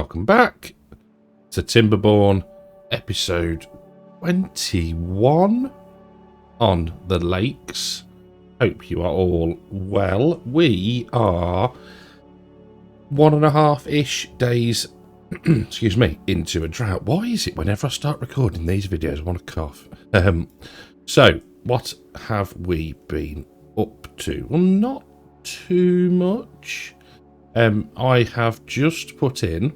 welcome back to Timberborn, episode 21 on the lakes. Hope you are all well. We are 1.5-ish days excuse me, into a drought. Why is it whenever I start recording these videos I want to cough? So what have we been up to? Well, not too much. I have just put in,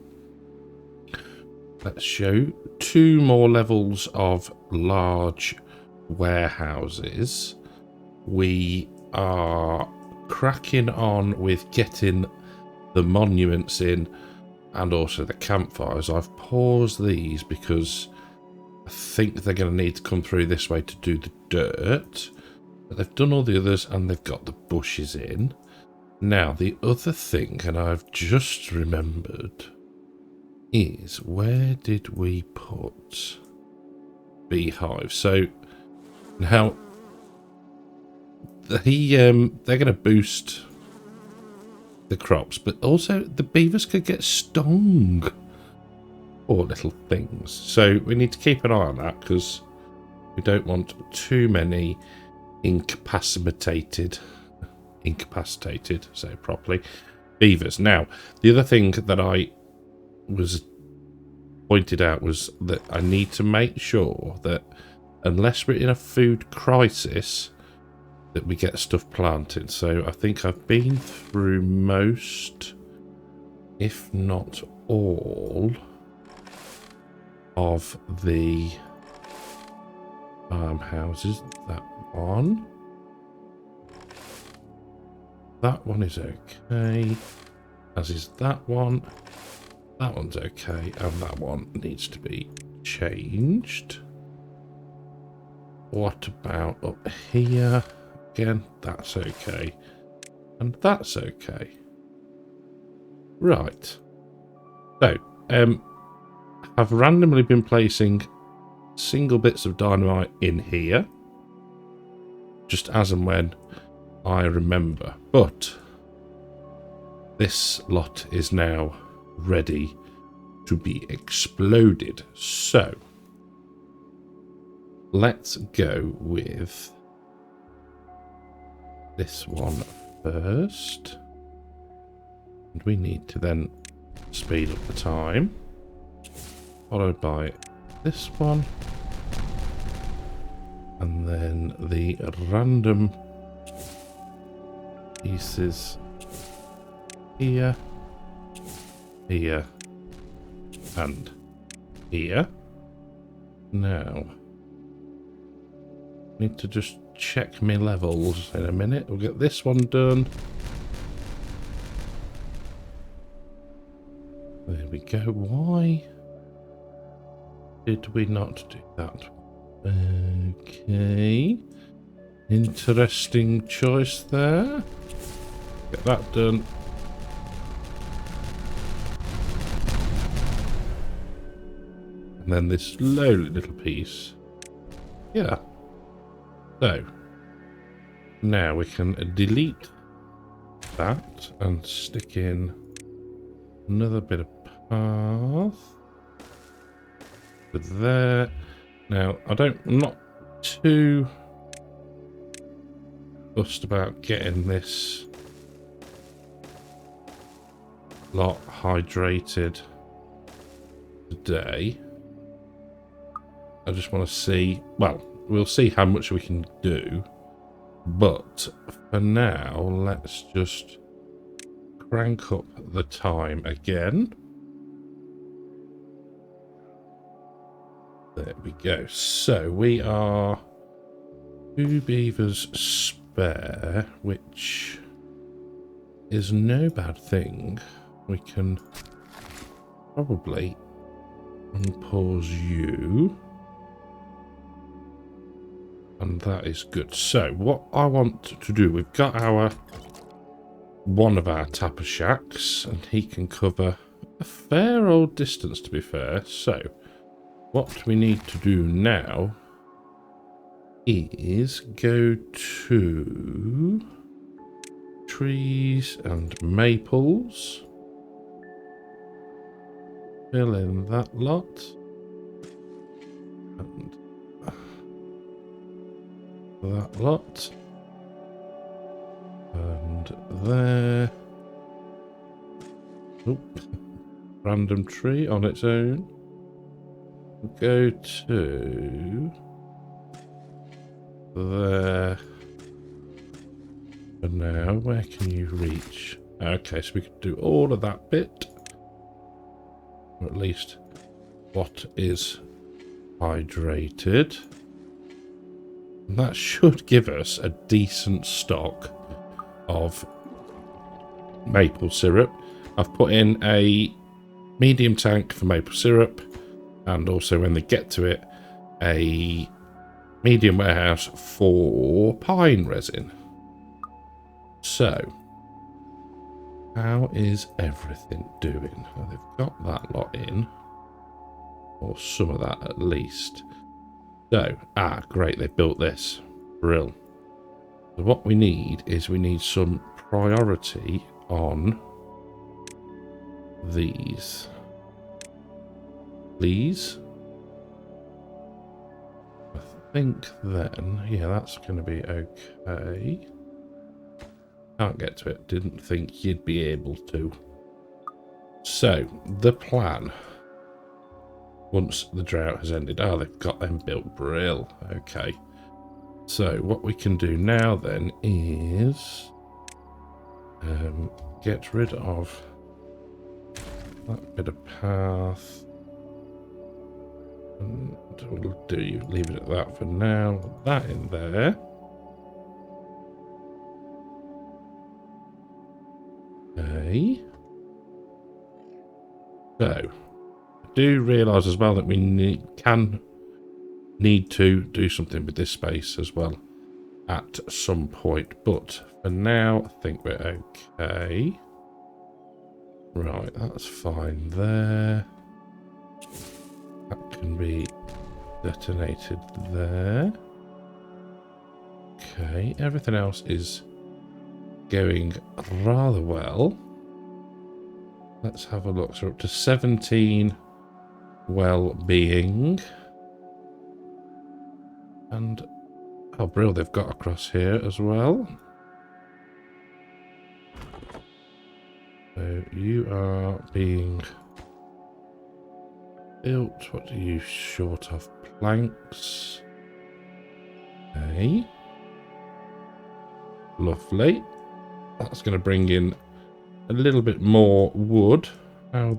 let's show, 2 more levels of large warehouses. We are cracking on with getting the monuments in and also the campfires. I've paused these because I think they're going to need to come through this way to do the dirt. But they've done all the others and they've got the bushes in. Now, the other thing, and I've just remembered, is where did we put beehives? So now they're going to boost the crops, but also the beavers could get stung. Poor little things. So we need to keep an eye on that because we don't want too many incapacitated, say properly, beavers. Now, the other thing that I was pointed out was that I need to make sure that unless we're in a food crisis, that we get stuff planted. So I think I've been through most, if not all, of the farmhouses. That one. That one is okay, as is that one. That one's okay, and that one needs to be changed. What about up here? Again, that's okay. And that's okay. Right. So, I've randomly been placing single bits of dynamite in here, just as and when I remember. But this lot is now ready to be exploded. So let's go with this one first. And we need to then speed up the time. Followed by this one. And then the random pieces here, here, and here. Now, need to just check my levels in a minute. We'll get this one done. There we go. Why did we not do that? Okay. Interesting choice there. Get that done. And then this lowly little piece. Yeah. So, now we can delete that and stick in another bit of path. With there. Now, I'm not too fussed about getting this lot hydrated today. I just want to see, well, we'll see how much we can do, but for now, let's just crank up the time again. There we go. So we are 2 beavers spare, which is no bad thing. We can probably unpause you. And that is good. So what I want to do, we've got one of our tapper shacks, and he can cover a fair old distance, to be fair. So what we need to do now is go to trees and maples. fill in that lot. And that lot. And there. Oop. Random tree on its own. Go to there. And now, where can you reach? Okay, so we could do all of that bit. Or at least what is hydrated. And that should give us a decent stock of maple syrup. I've put in a medium tank for maple syrup, and also when they get to it, a medium warehouse for pine resin. So, how is everything doing? Well, they've got that lot in, or some of that at least. So, great, they built this. Brill. So what we need is we need some priority on these. Please. I think then, yeah, that's going to be okay. Can't get to it. Didn't think you'd be able to. So, the plan. Once the drought has ended. Oh, they've got them built. Brill. Okay. So, what we can do now then is get rid of that bit of path. And we'll leave it at that for now. Put that in there. Okay. So, I do realise as well that we need to do something with this space as well at some point. But for now, I think we're okay. Right, that's fine there. That can be detonated there. Okay, everything else is going rather well. Let's have a look. So we're up to 17 well-being. And oh, brilliant, they've got across here as well. So you are being built. What are you short of? Planks. Okay. Lovely. That's going to bring in a little bit more wood. How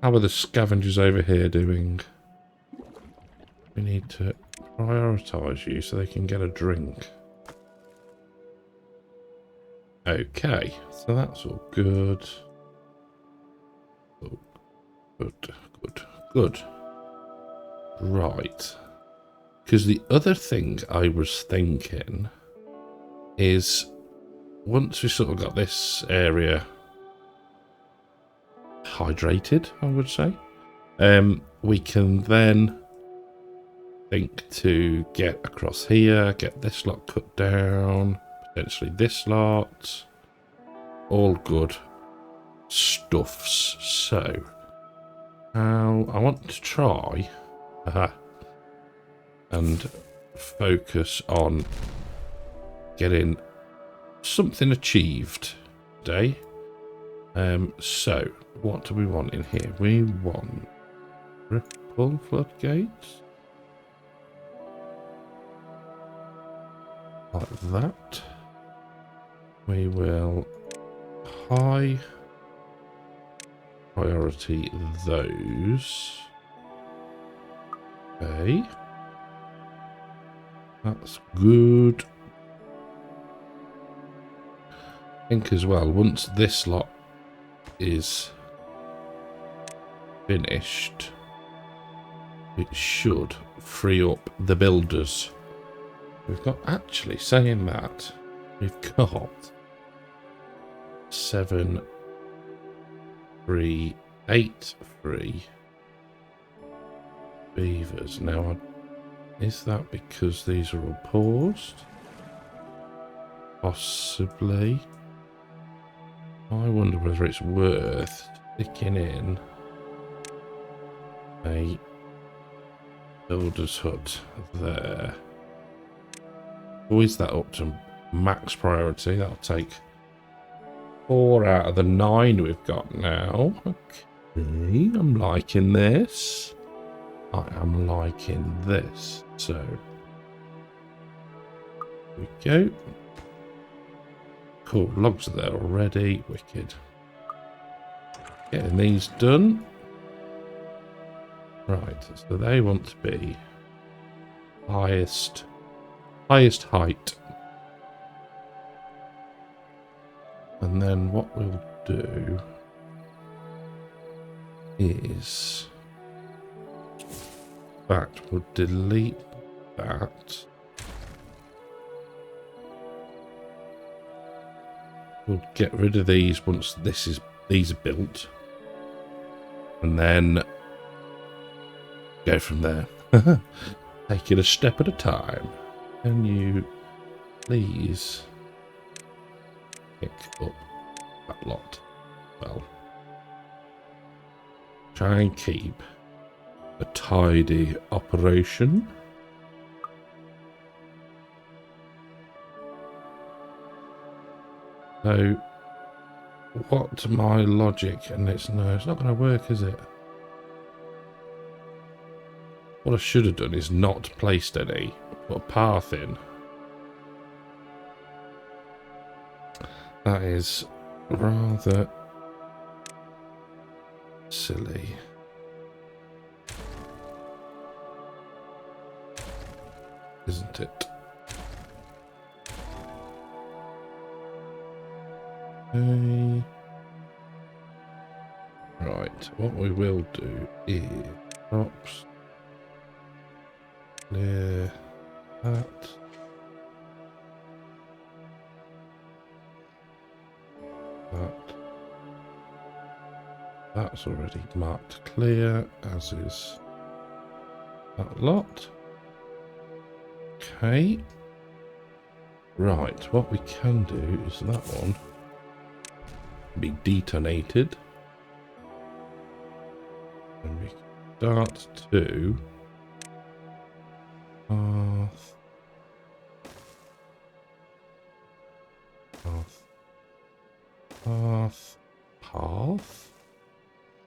are the scavengers over here doing? We need to prioritise you so they can get a drink. Okay, so that's all good. Oh, good. Right. Because the other thing I was thinking is once we sort of got this area hydrated, I would say, we can then think to get across here, get this lot cut down, potentially this lot, all good stuffs. So, I want to try and focus on getting something achieved today. So, what do we want in here? We want triple floodgates. Like that. We will high priority those. Okay. That's good. I think as well, once this lot is finished, it should free up the builders. We've got, actually saying that, we've got 7, 3, 8 free beavers. Now, is that because these are all paused? Possibly. I wonder whether it's worth sticking in a builder's hut there. Always that up to max priority. That'll take 4 out of the 9 we've got now. Okay, I'm liking this. I am liking this. So, here we go. Cool, logs are there already. Wicked. Getting these done. Right, so they want to be highest height. And then what we'll do is, in fact, we'll delete that. We'll get rid of these once these are built, and then go from there. Take it a step at a time. Can you please pick up that lot? Well, try and keep a tidy operation. So, what's my logic? And it's not going to work, is it? What I should have done is not placed any, put a path in. That is rather silly. Isn't it? Okay. Right, what we will do is drops. Clear that. That's already marked clear, as is that lot. Okay. Right, what we can do is that one be detonated. And we start to path.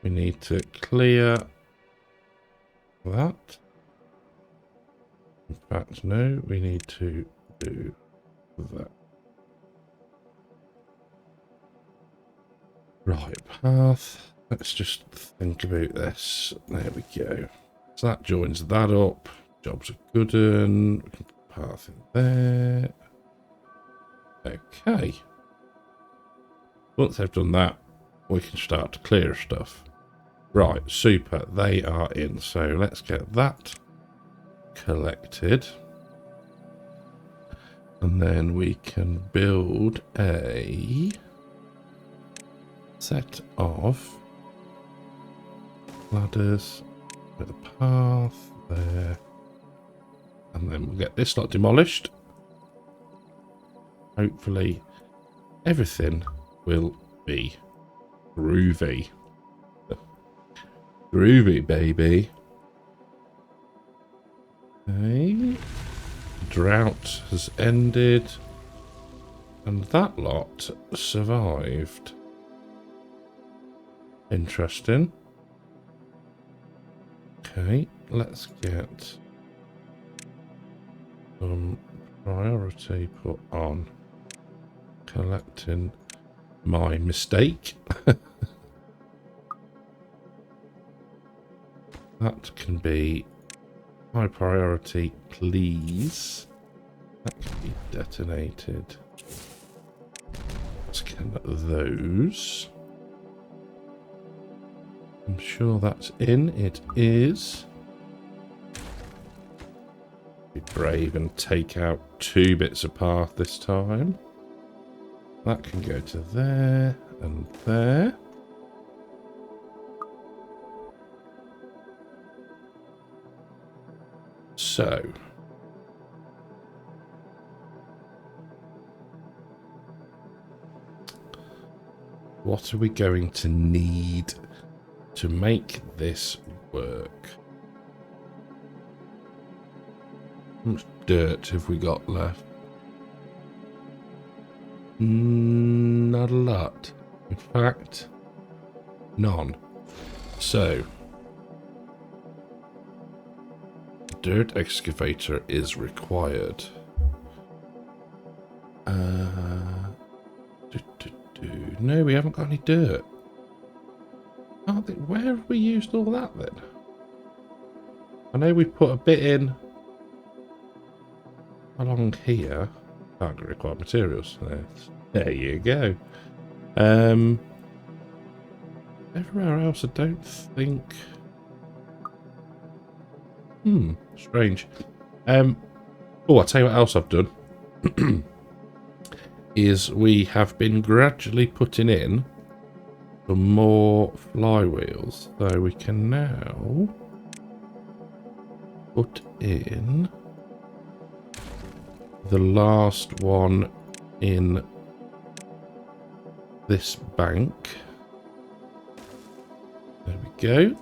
We need to clear that. In fact, no, we need to do that. Right, path. Let's just think about this. There we go. So that joins that up. Jobs are good. We can put path in there. Okay. Once they've done that, we can start to clear stuff. Right, super. They are in. So let's get that collected. And then we can build a set of ladders with a path there. And then we'll get this lot demolished. Hopefully everything will be groovy. Groovy, baby. Okay. Drought has ended. And that lot survived. Interesting. Okay, let's get some priority put on collecting my mistake. That can be high priority, please. That can be detonated. Let's get those. I'm sure that's in. It is. Be brave and take out 2 bits of path this time. That can go to there and there. So, what are we going to need to make this work. How much dirt have we got left? Not a lot. In fact, none. So, dirt excavator is required. No, we haven't got any dirt. Where have we used all that then? I know we put a bit in along here. Can't require materials. There you go. Everywhere else, I don't think. Strange. Oh, I'll tell you what else I've done. Is we have been gradually putting in some more flywheels. So we can now put in the last one in this bank. There we go.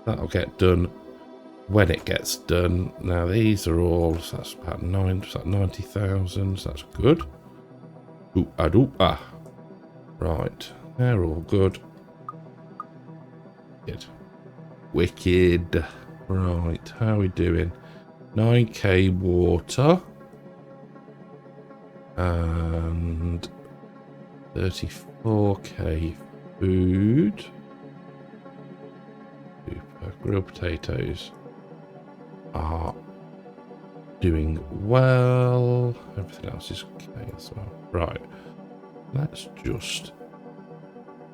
That'll get done when it gets done. Now these are all, so that's about 90,000, so that's good. Right, they're all good. Good. Wicked. Right, how are we doing? 9k water. And 34k food. Super. Grilled potatoes are doing well. Everything else is okay as well. Right. Let's just,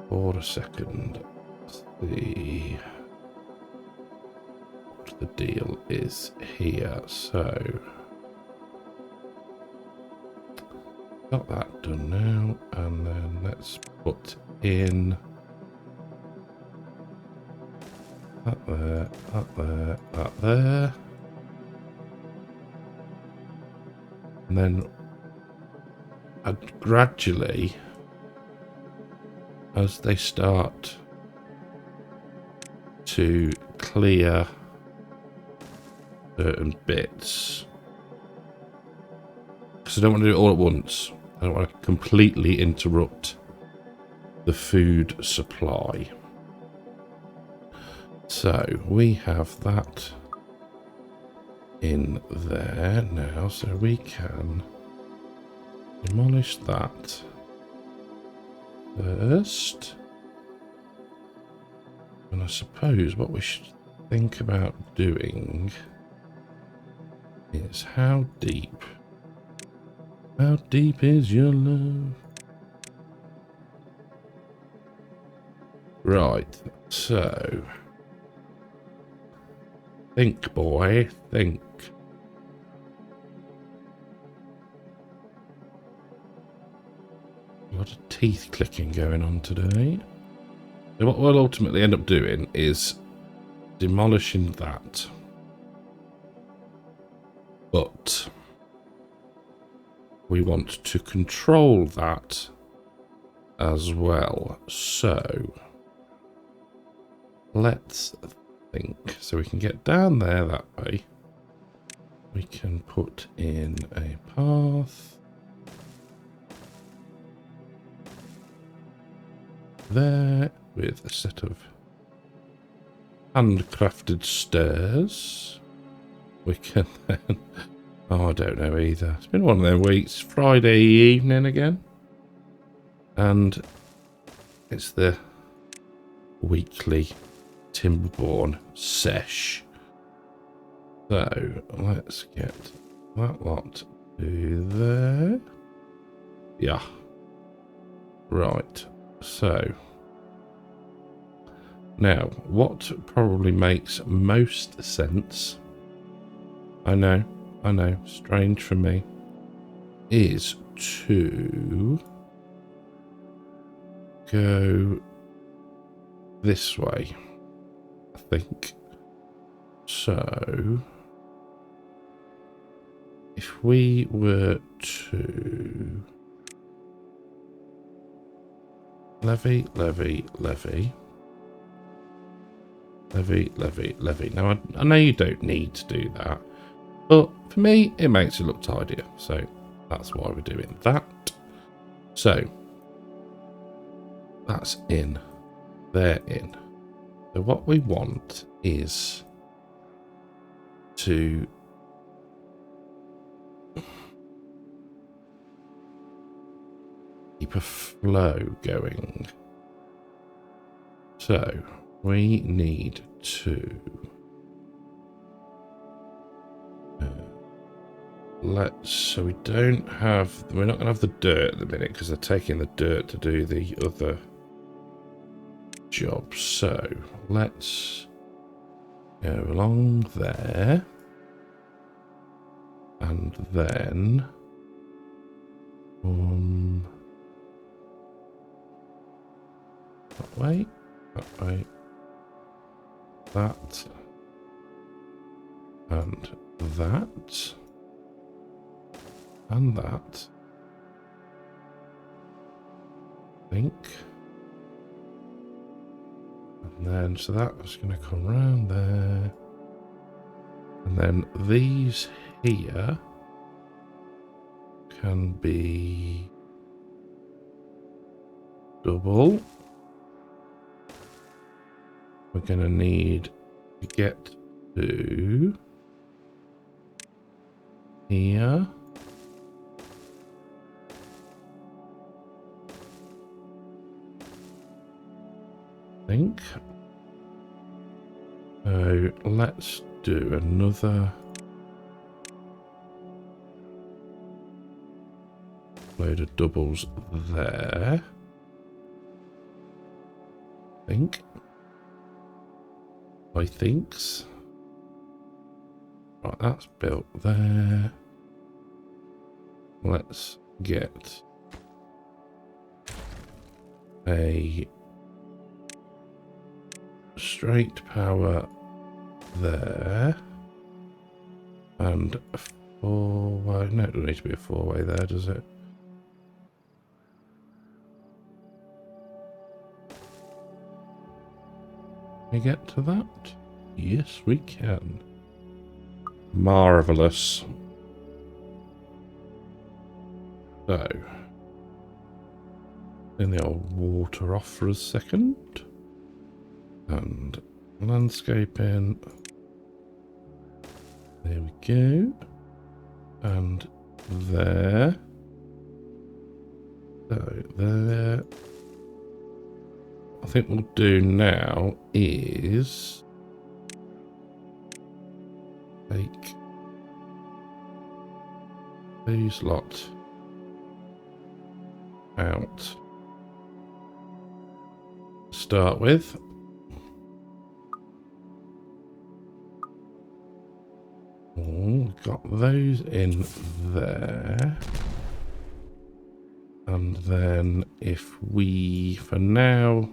for a second, see what the deal is here. So, got that done now, and then let's put in that there, that there, that there. And then gradually, as they start to clear certain bits, because I don't want to do it all at once. I don't want to completely interrupt the food supply. So we have that in there now, so we can demolish that first. And I suppose what we should think about doing is how deep is your love? Right, so think, boy, think. A lot of teeth clicking going on today. So what we'll ultimately end up doing is demolishing that. But we want to control that as well. So let's think. So we can get down there that way. We can put in a path there with a set of handcrafted stairs. We can then, oh, I don't know either. It's been one of them weeks. Friday evening again, and it's the weekly Timberborn sesh. So let's get that lot to there. Yeah. Right. So now, what probably makes most sense, I know, strange for me, is to go this way, I think. So if we were to levy, Levy, levy, levy. Now, I know you don't need to do that, but for me, it makes it look tidier. So that's why we're doing that. So that's in. They're in. So what we want is to keep a flow going. So we need to so we don't have, we're not going to have the dirt at the minute because they're taking the dirt to do the other job. So let's go along there and then that way, that, and that, and that, I think. And then, so that's going to come around there. And then these here can be double. We're going to need to get to here. I think. So let's do another load of doubles there. I thinks. Right, that's built there. Let's get a straight power there. And a four-way. No, it doesn't need to be a four-way there, does it? Can we get to that? Yes, we can. Marvellous. So, turn the old water off for a second. And landscaping. There we go. And there. So, there. I think what we'll do now is take these lot out to start with. Got those in there. And then if we, for now,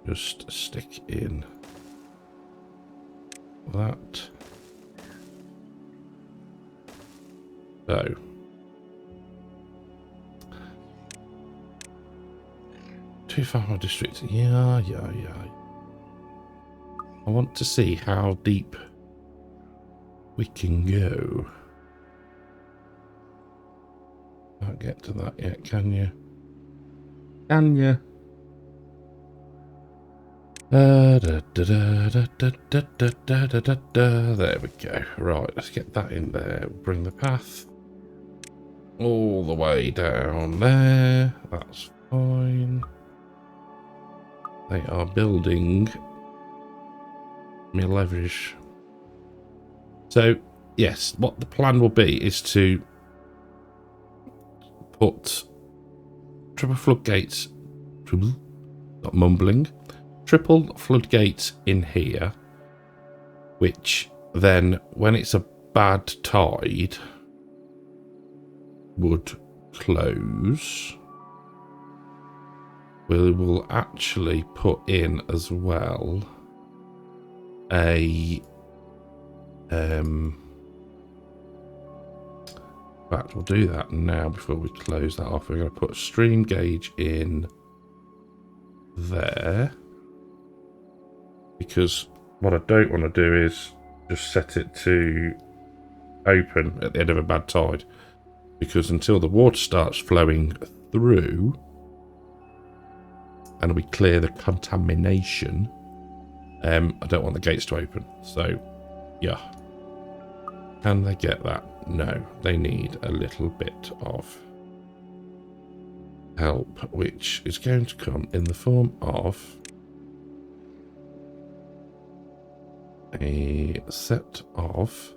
just stick in that. So. Two farmer districts. Yeah. I want to see how deep we can go. Can't get to that yet, can you? Can you? There we go. Right, let's get that in there. Bring the path all the way down there. That's fine. They are building me leverage. So, yes, what the plan will be is to put triple floodgates, not mumbling, triple floodgates in here, which then, when it's a bad tide, would close. We will actually put in as well a in fact, we'll do that now before we close that off. We're going to put a stream gauge in there, because what I don't want to do is just set it to open at the end of a bad tide, because until the water starts flowing through and we clear the contamination, I don't want the gates to open. So yeah, can they get that? No, they need a little bit of help, which is going to come in the form of a set of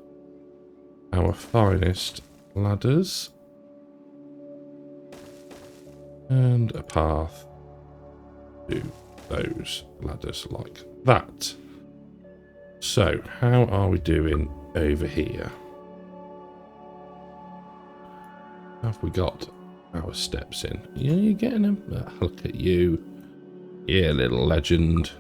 our finest ladders and a path to those ladders like that. So how are we doing over here? Have we got our steps in? Yeah, you're getting them. Look at you. Yeah, little legend.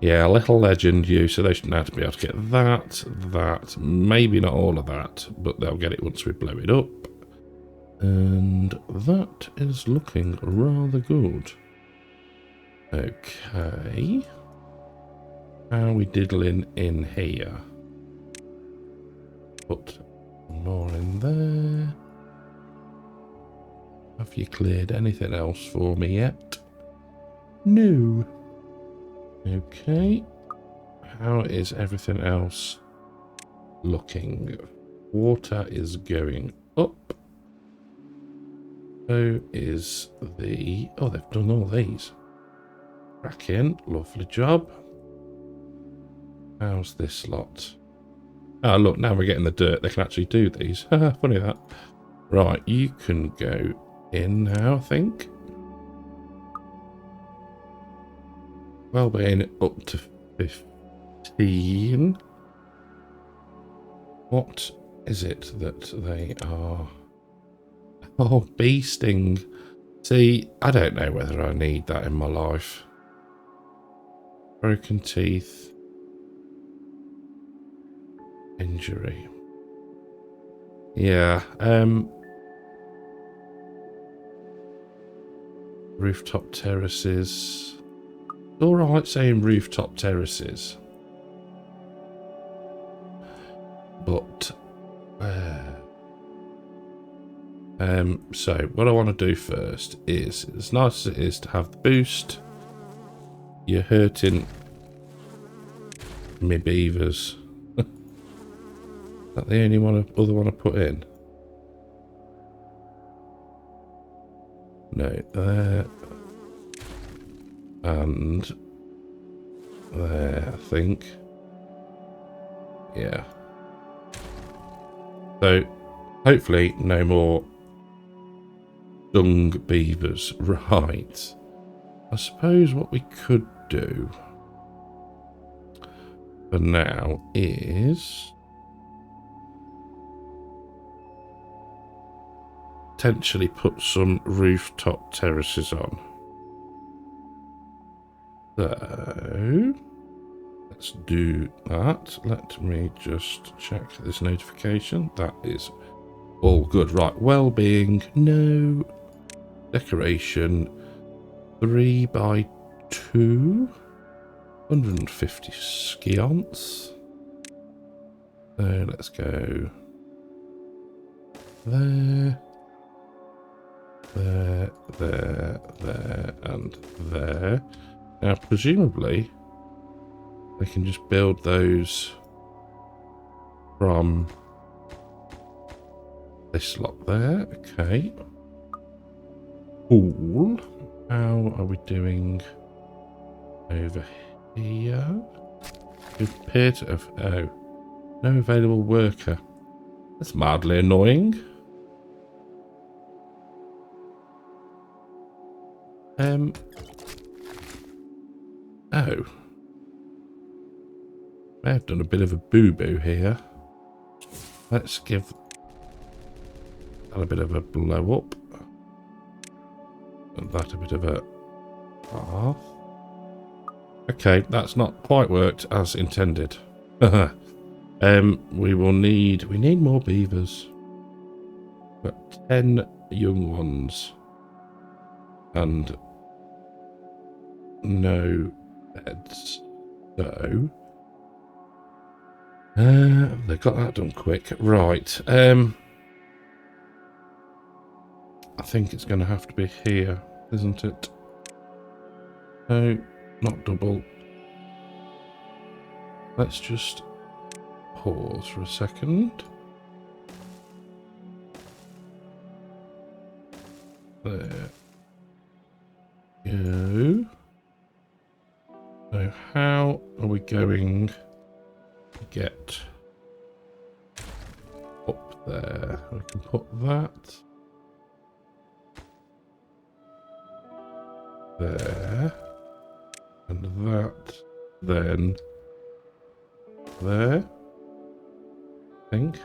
Yeah, little legend, you. So they should now be able to get that. Maybe not all of that, but they'll get it once we blow it up. And that is looking rather good. Okay. How are we diddling in here? Put more in there. Have you cleared anything else for me yet? No. Okay. How is everything else looking? Water is going up. So is the... Oh, they've done all these. Back in. Lovely job. How's this lot? Oh, look, now we're getting the dirt. They can actually do these. Funny that. Right, you can go in now, I think. Well-being up to 15. What is it that they are? Oh, bee sting. See, I don't know whether I need that in my life. Broken teeth. Injury. Yeah, rooftop terraces. It's alright saying rooftop terraces. But, so what I want to do first is, as nice as it is to have the boost, you're hurting me beavers. Is that the only other one I put in? No, there. And there, I think. Yeah. So, hopefully no more dung beavers. Right. I suppose what we could do for now is potentially put some rooftop terraces on. So let's do that. Let me just check this notification. That is all good. Right, well-being, no. Decoration, 3 by 2, 150 scionts. So let's go there, there, and there. Now, presumably, they can just build those from this lot there. Okay. Cool. How are we doing over here? We appear to have... Oh, no available worker. That's mildly annoying. Oh. May have done a bit of a boo-boo here. Let's give that a bit of a blow up. And that a bit of a path. Okay, that's not quite worked as intended. We need more beavers. Got 10 young ones. And no beds. So, they got that done quick. Right. I think it's going to have to be here, isn't it? No, not double. Let's just pause for a second. There. Go. So how are we going to get up there? We can put that there and that then there, I think.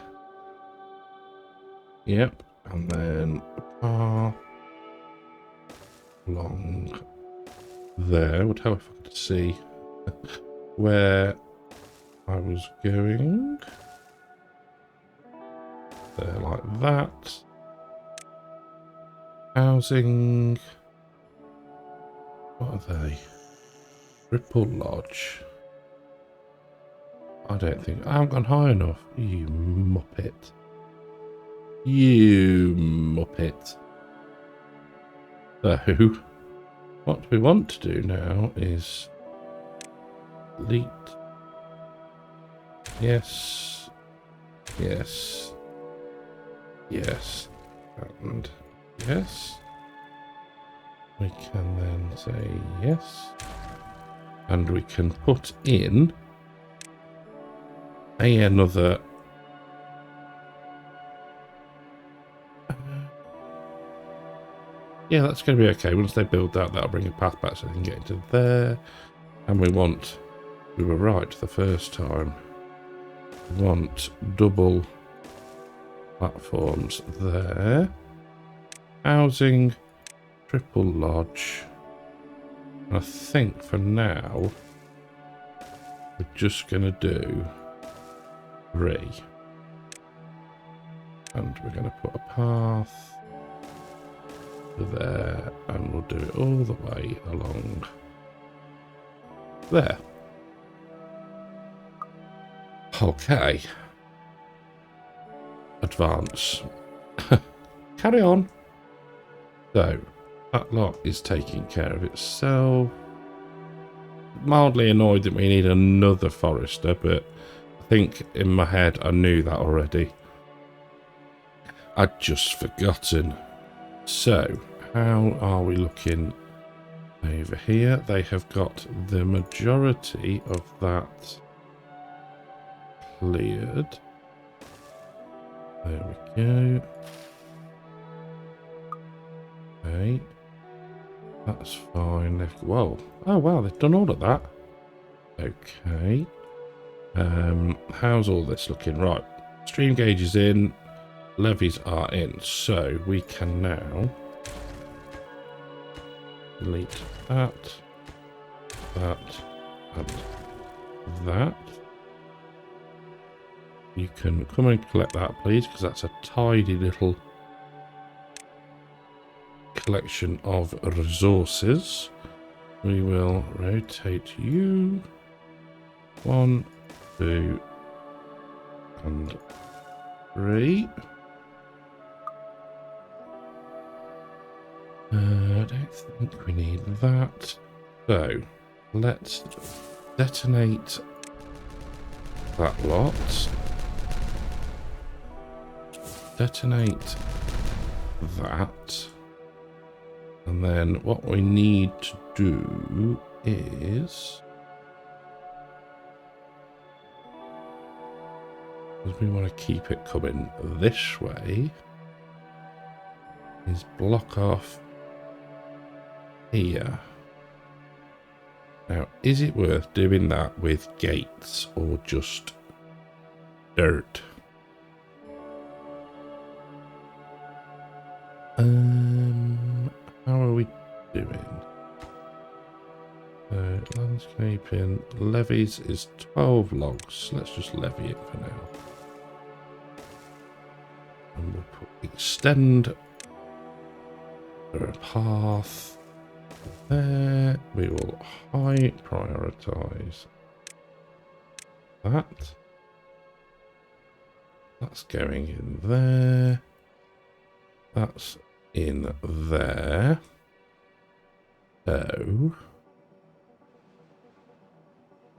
Yep, and then a path along there. Would help if I could see where I was going. There, like that. Housing. What are they? Ripple Lodge. I don't think I haven't gone high enough. You muppet. You muppet. So, what we want to do now is delete. Yes. Yes. Yes. And yes. We can then say yes. And we can put in another yeah, that's going to be okay. Once they build that, that'll bring a path back so they can get into there. And we were right the first time. We want double platforms there. Housing, triple lodge. And I think for now, we're just going to do 3. And we're going to put a path there, and we'll do it all the way along there. Okay. Advance. Carry on. So, that lot is taking care of itself. Mildly annoyed that we need another forester, but I think in my head I knew that already. I'd just forgotten. So, how are we looking over here? They have got the majority of that cleared. There we go. Okay. That's fine. Whoa. Oh, wow, they've done all of that. Okay. How's all this looking? Right. Stream gauge is in. Levies are in. So, we can now delete that, and that. You can come and collect that, please, because that's a tidy little collection of resources. We will rotate you 1, 2, and 3. I don't think we need that. So let's detonate that lot. Detonate that. And then what we need to do is, because we want to keep it coming this way, is block off here. Now, is it worth doing that with gates or just dirt? How are we doing? Landscaping levies is 12 logs. Let's just levy it for now. And we'll put extend for a path there. We will high prioritize that. That's going in there. That's in there. So,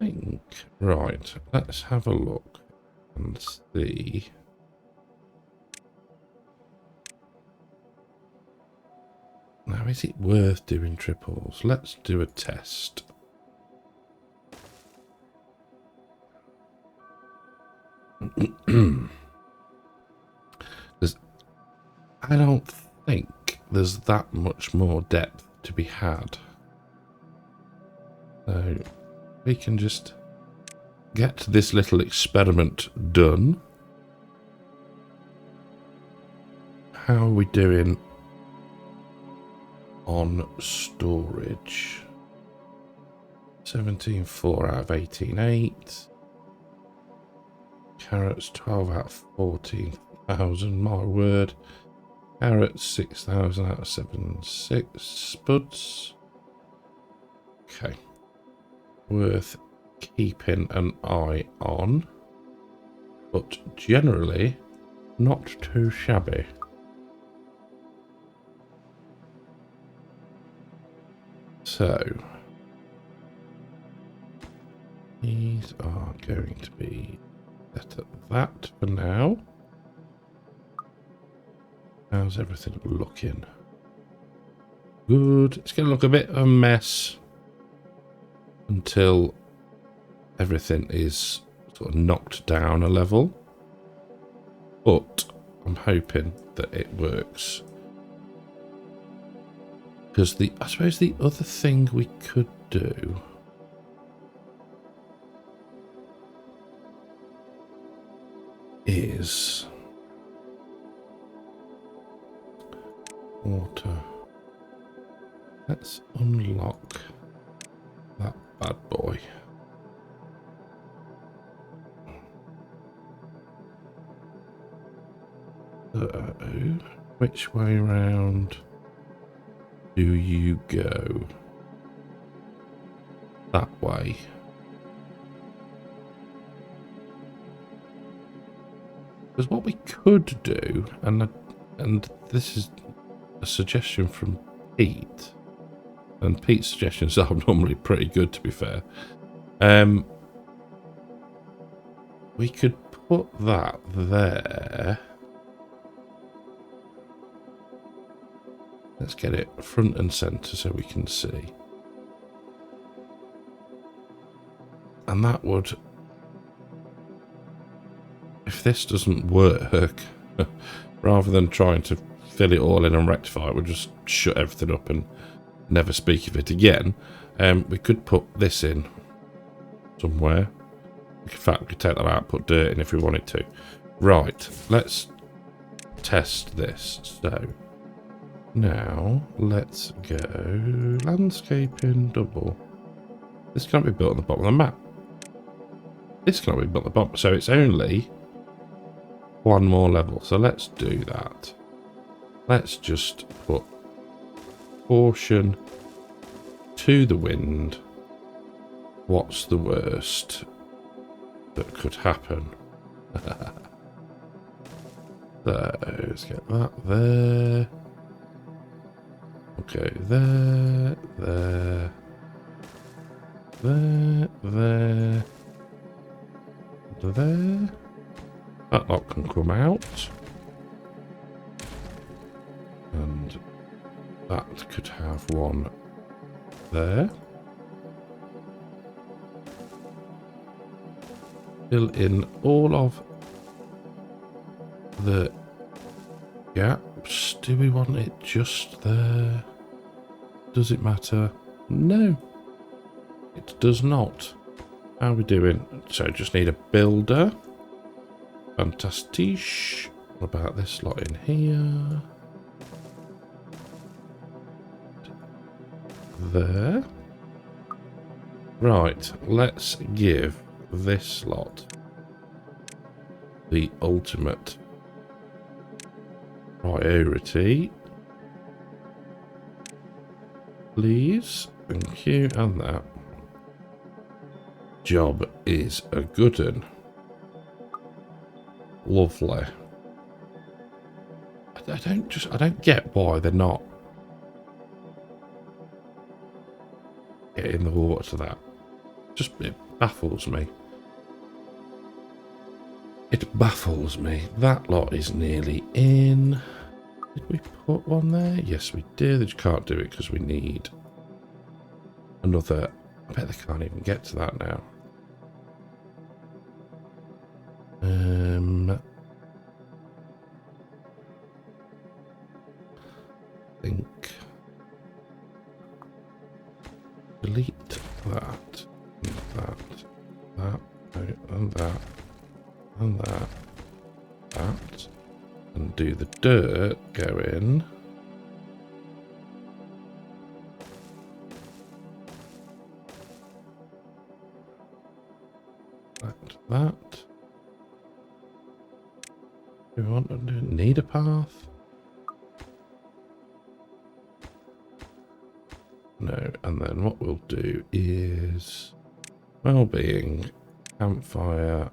I think, right, let's have a look and see. Now, is it worth doing triples? Let's do a test. I don't think there's that much more depth to be had. So we can just get this little experiment done. How are we doing on storage? 17.4 out of 18.8. Carrots 12 out of 14,000, my word. Carrots 6,000 out of 7.6. Spuds. Okay. Worth keeping an eye on. But generally, not too shabby. So, these are going to be set at that for now. How's everything looking? Good. It's going to look a bit of a mess until everything is sort of knocked down a level. But I'm hoping that it works. Because I suppose the other thing we could do is water. Let's unlock that bad boy. Which way round do you go? That way. Because what we could do, and this is a suggestion from Pete, and Pete's suggestions are normally pretty good, to be fair. We could put that there. Let's get it front and centre so we can see. And that would, if this doesn't work, rather than trying to fill it all in and rectify it, we'll just shut everything up and never speak of it again. We could put this in somewhere. In fact, we could take that out, put dirt in if we wanted to. Right, let's test this. So, now, let's go landscaping double. This can't be built on the bottom of the map. This can't be built on the bottom, so it's only one more level. So let's do that. Let's just put portion to the wind. What's the worst that could happen? So, let's get that there. Okay, there, there, there, there, there. That lot can come out. And that could have one there. Fill in all of the gaps. Do we want it just there? Does it matter? No, it does not. How are we doing? So just need a builder. Fantastic. What about this lot in here? There. Right, let's give this lot the ultimate priority. Please. Thank you. And that. job is a good one. Lovely. I don't get why they're not getting the water to that. It baffles me. It baffles me. That lot is nearly in. Did we put one there? Yes, we did. They just can't do it because we need another. I bet they can't even get to that now. I think delete that, and that, and that, and that, and do the dirt go in. That. Do we want to need a path? No, and then what we'll do is well-being, campfire,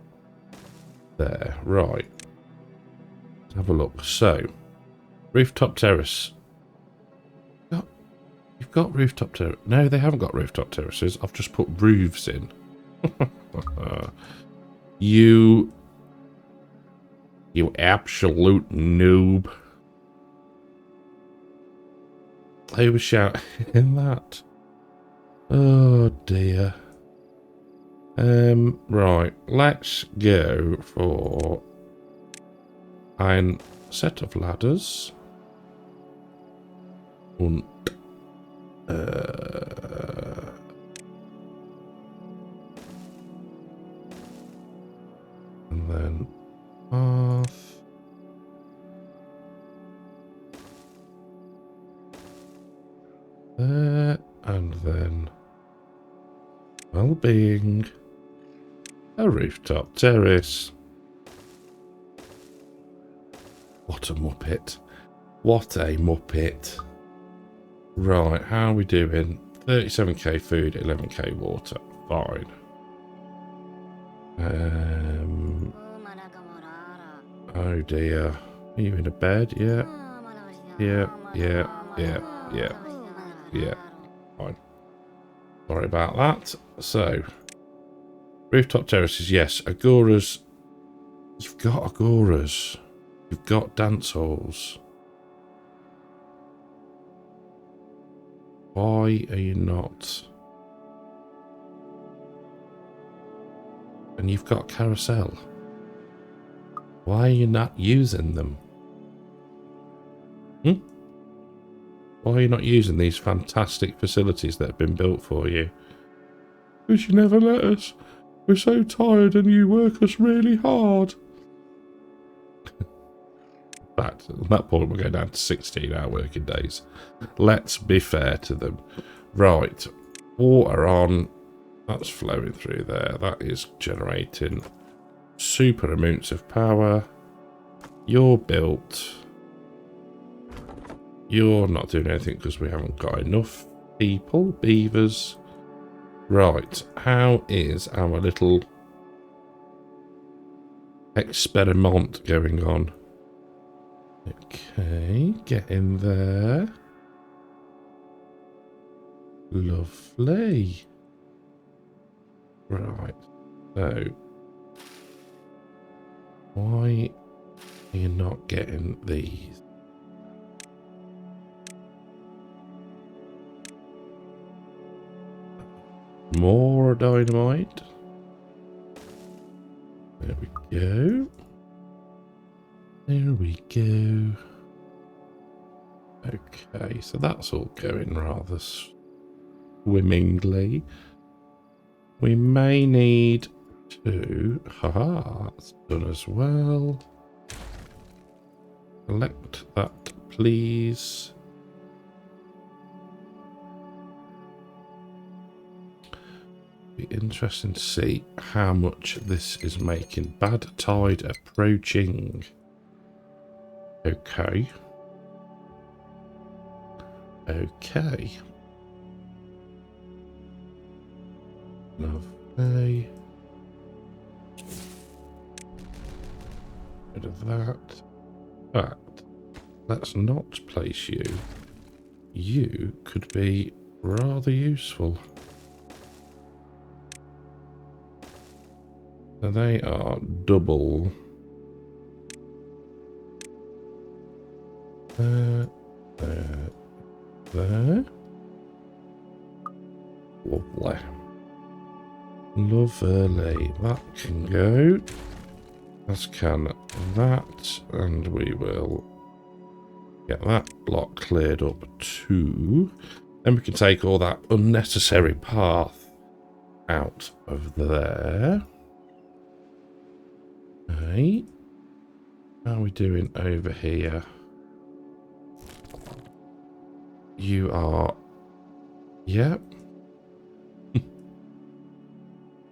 there. Right. Let's have a look. So, rooftop terrace. You've got rooftop terrace. No, they haven't got rooftop terraces. I've just put roofs in. You absolute noob. Who was shouting that? Oh dear. Right, let's go for a set of ladders. And then path. There, and then well-being, a rooftop terrace. What a muppet. What a muppet. Right, how are we doing? 37k food, 11k water. Fine. Oh dear. Are you in a bed? Yeah. Yeah. Fine. Sorry about that. So, rooftop terraces, yes. Agoras. You've got agoras. You've got dance halls. Why are you not? And you've got carousel. Why are you not using them? Why are you not using these fantastic facilities that have been built for you? Because you never let us. We're so tired and you work us really hard. In fact, at that point we're going down to 16-hour working days. Let's be fair to them. Right, water on. That's flowing through there. That is generating super amounts of power. You're built. You're not doing anything because we haven't got enough people. Beavers. Right, how is our little experiment going on? Okay, get in there. Lovely. Right, so why are you not getting these? More dynamite. There we go. There we go. Okay, so that's all going rather swimmingly. We may need to... Haha, that's done as well. Select that, please. Be interesting to see how much this is making. Bad tide approaching. Okay. Okay. Okay. Rid of that. But let's not place you. You could be rather useful. So they are double. There. Lovely. Lovely. That can go. As can that. And we will get that block cleared up too. Then we can take all that unnecessary path out of there. Okay. How are we doing over here? You are... Yep.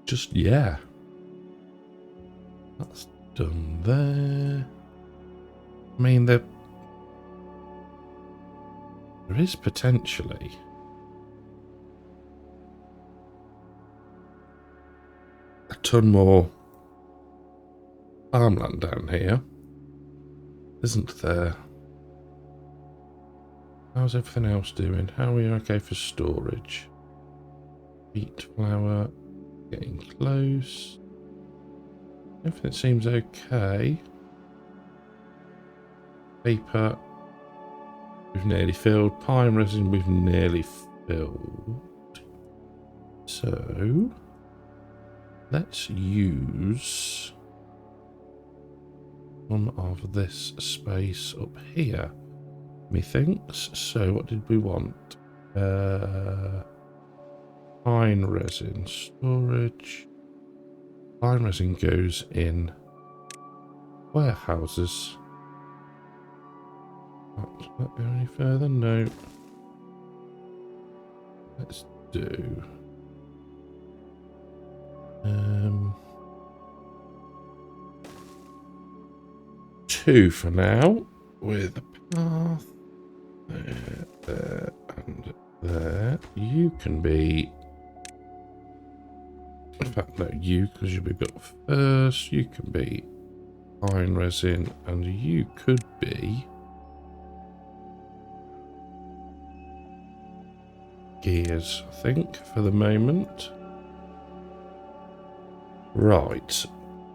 Just, yeah. That's done there. I mean, there is potentially a ton more farmland down here, isn't there? How's everything else doing? How are we okay for storage? Wheat, flour, getting close. Everything seems okay. Paper, we've nearly filled. Pine resin, we've nearly filled. So, let's use one of this space up here, methinks. So what did we want? Pine resin storage. Pine resin goes in warehouses. Not go any further? No. Let's do 2 for now, with a path there, and there. You can be... In fact, no, you, because you'll be built first. You can be pine resin, and you could be gears, I think, for the moment. Right.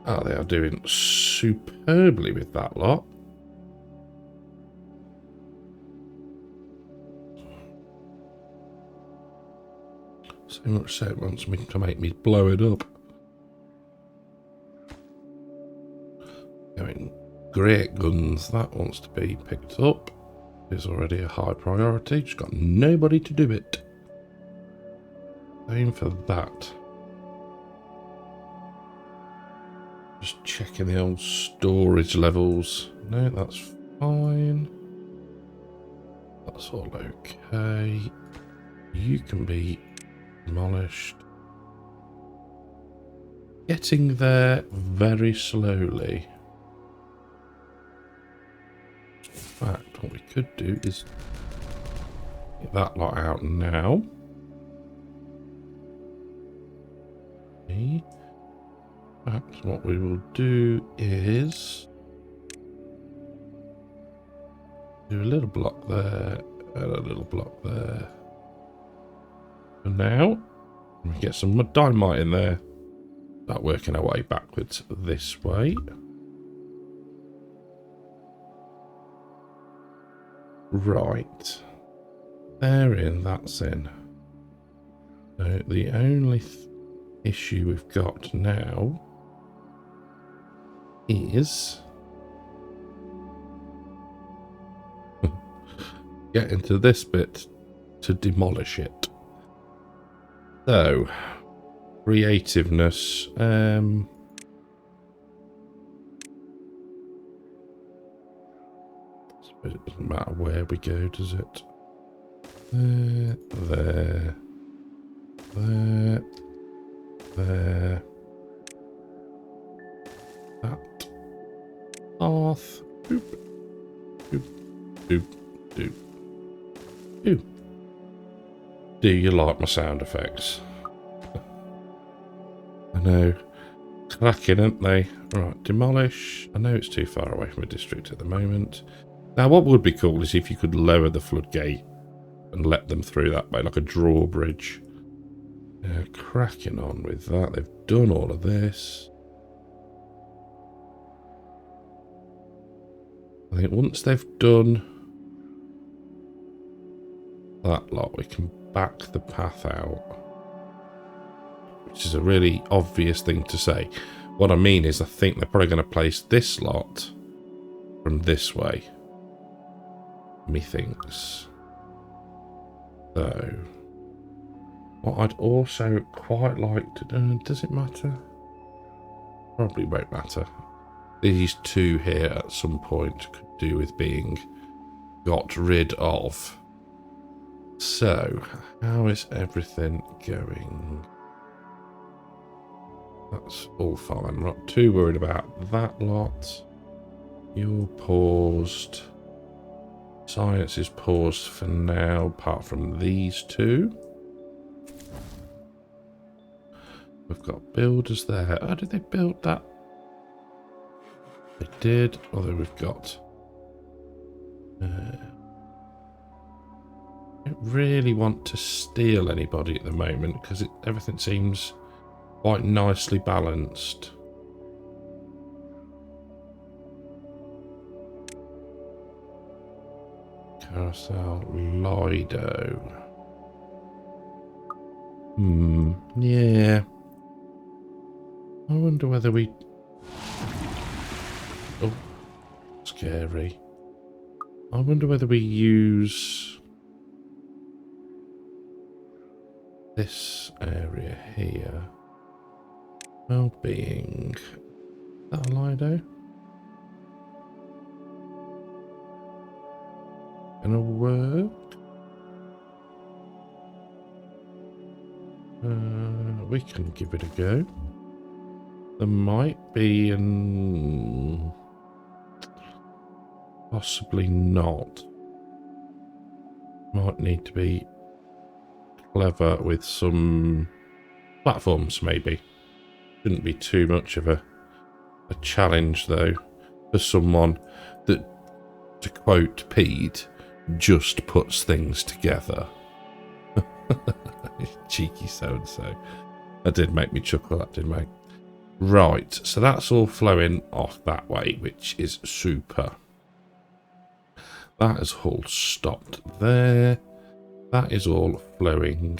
Oh, they are doing superbly with that lot. So much so it wants me to make me blow it up. Going great guns. That wants to be picked up. Is already a high priority. Just got nobody to do it. Same for that. Just checking the old storage levels. No, that's fine. That's all okay. You can be demolished. Getting there very slowly. In fact, what we could do is get that lot out now. Okay. In fact, what we will do is do a little block there and a little block there. For now, we get some dynamite in there. Start working our way backwards this way. Right. They're in, that's in. So the only issue we've got now is get into this bit to demolish it. So, creativeness. It doesn't matter where we go, does it? There. That. Path. Boop. Boop. Boop. Boop. Boop. Do you like my sound effects? know. Cracking, aren't they? Right, demolish. I know it's too far away from a district at the moment. Now, what would be cool is if you could lower the floodgate and let them through that way, like a drawbridge. Cracking on with that. They've done all of this. I think once they've done that lot, we can back the path out. Which is a really obvious thing to say. What I mean is I think they're probably going to place this lot from this way. Methinks. So, what I'd also quite like to do, does it matter? Probably won't matter. These two here at some point could do with being got rid of. So, how is everything going? That's all fine. I'm not too worried about that lot. You're paused. Science is paused for now, apart from these two. We've got builders there. Oh, did they build that? They did. Although we've got... I don't really want to steal anybody at the moment because everything seems quite nicely balanced. Carousel, Lido. Yeah. I wonder whether we... Oh, scary. I wonder whether we use this area here. Well-being. Is that a Lido? Gonna work? We can give it a go. There might be an... Possibly not. Might need to be clever with some platforms, maybe. Shouldn't be too much of a challenge, though, for someone that, to quote Pete, just puts things together. Cheeky so-and-so. That did make me chuckle, that did make. Right, so that's all flowing off that way, which is super. That is all stopped there. That is all flowing.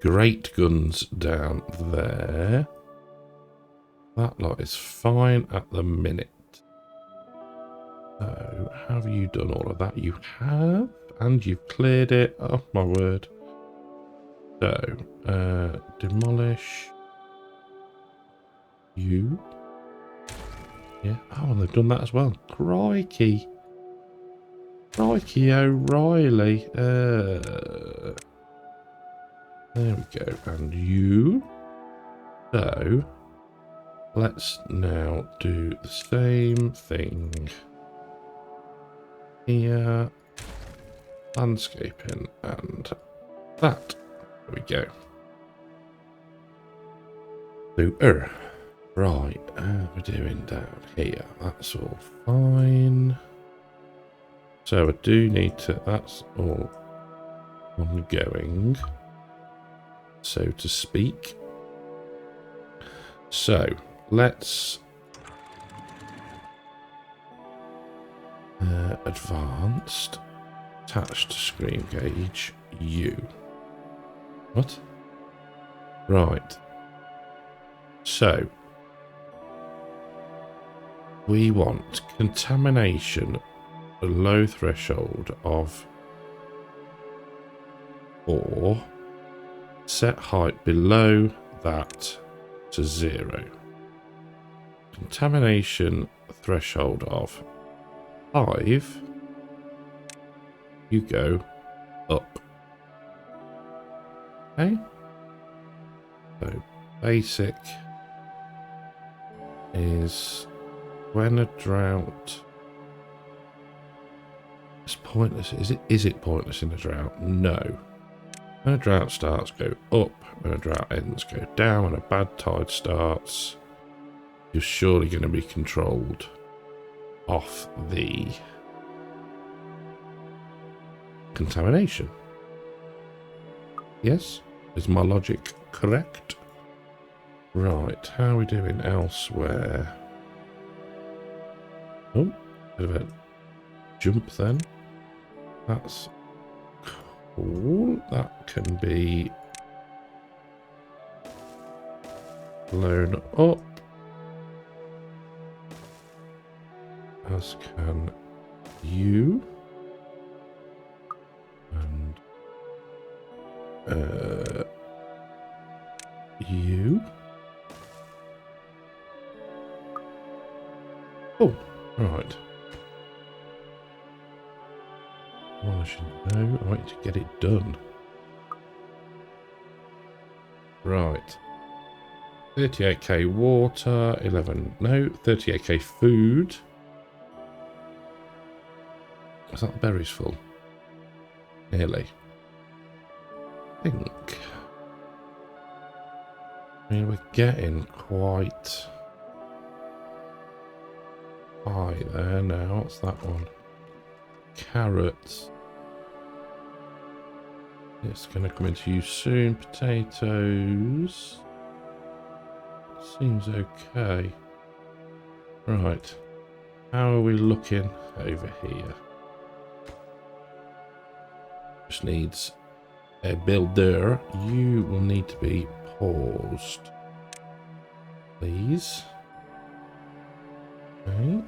Great guns down there. That lot is fine at the minute. So, have you done all of that? You have, and you've cleared it. Oh my word. So, demolish. You. Yeah. Oh, and they've done that as well. Crikey. Crikey O'Reilly. There we go. And you. So, let's now do the same thing. Here. Landscaping and that. There we go. Super. Right, we're doing down here. That's all fine. So I do need to... That's all ongoing, so to speak. So, let's... advanced. Attached to screen gauge. You. What? Right. So, we want contamination below threshold of 4. Set height below that to 0. Contamination threshold of 5. You go up. Okay. So basic is when a drought is pointless. Is it pointless in a drought? No. When a drought starts, go up. When a drought ends, go down. When a bad tide starts, you're surely going to be controlled off the contamination. Yes? Is my logic correct? Right, how are we doing elsewhere? Oh, bit of a jump then. That's cool. That can be blown up. As can you. And you. Oh, right. Well, I should know. I want to get it done. Right. 38k water, 38k food. Is that the berries full? Nearly. I think. I mean, we're getting quite high there now. What's that one? Carrots. It's going to come into use soon. Potatoes. Seems okay. Right. How are we looking over here? Just needs a builder. You will need to be paused. Please. Okay.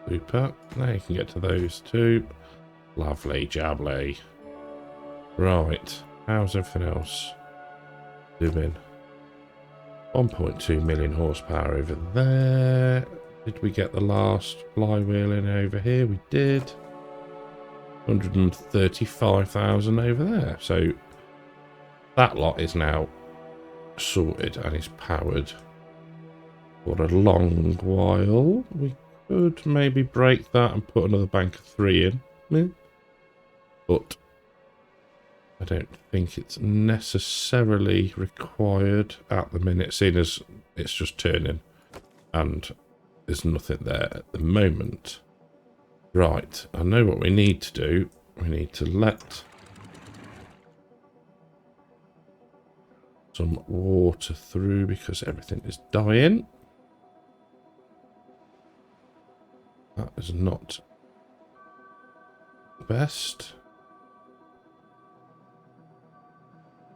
Super. Now you can get to those two. Lovely jubbly. Right. How's everything else doing? 1.2 million horsepower over there. Did we get the last flywheel in over here? We did. 135,000 over there. So that lot is now sorted and is powered for a long while. We could maybe break that and put another bank of 3 in. But I don't think it's necessarily required at the minute, seeing as it's just turning and there's nothing there at the moment. Right, I know what we need to do. We need to let some water through because everything is dying. That is not the best.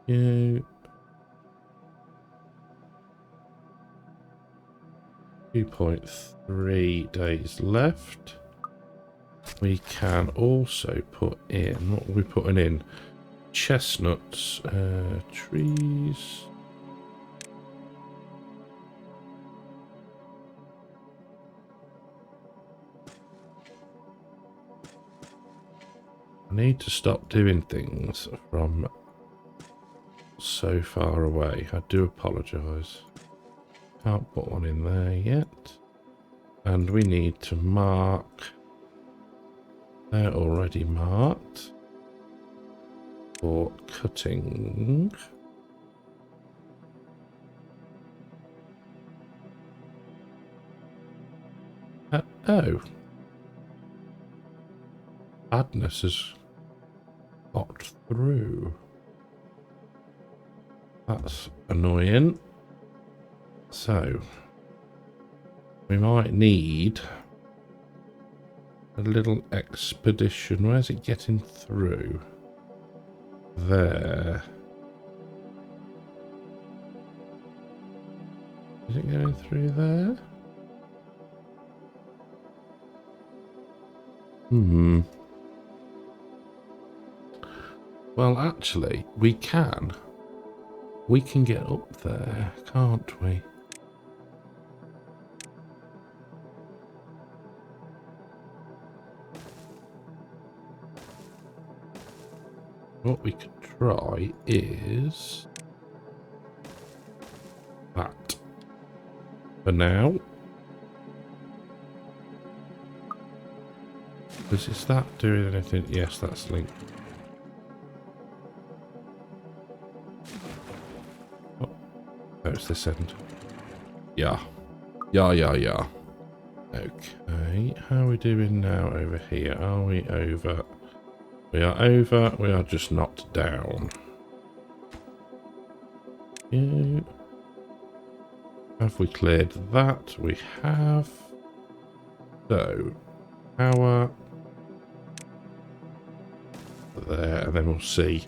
You 2.3 days left. We can also put in, what are we putting in? Chestnuts, trees. I need to stop doing things from so far away. I do apologise. Can't put one in there yet. And we need to mark. They're already marked for cutting. Oh. Badness has got through. That's annoying. So, we might need a little expedition. Where's it getting through? There. Is it going through there? Well, actually, we can. We can get up there, can't we? What we could try is that. For now. Is that doing anything? Yes, that's linked. Oh, it's this end. Yeah. Yeah. Okay, how are we doing now over here? Are we over? We are over. We are just not down. Yeah. Have we cleared that? We have. So, power. There, and then we'll see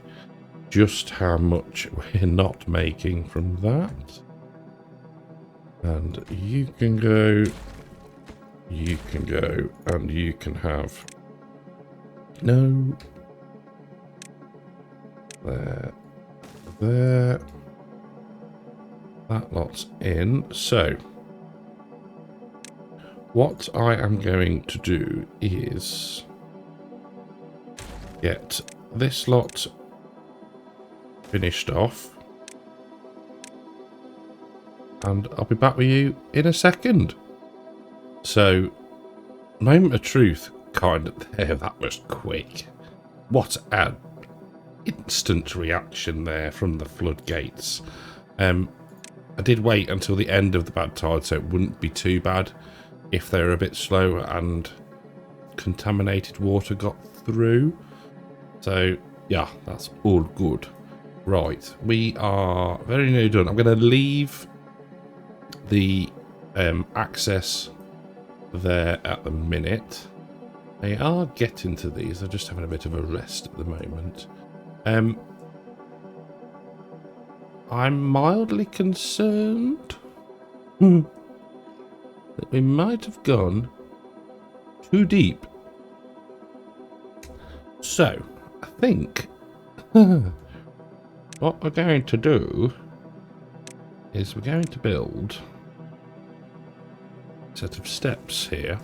just how much we're not making from that. And you can go, and you can have no there, that lot's in. So what I am going to do is get this lot finished off, and I'll be back with you in a second. So, moment of truth, kind of there. That was quick. What an instant reaction there from the floodgates. I did wait until the end of the bad tide, so it wouldn't be too bad if they were a bit slow and contaminated water got through. So, yeah, that's all good. Right, we are very nearly done. I'm going to leave the access there at the minute. They are getting to these. They're just having a bit of a rest at the moment. I'm mildly concerned that we might have gone too deep. So, I think what we're going to do is we're going to build a set of steps here,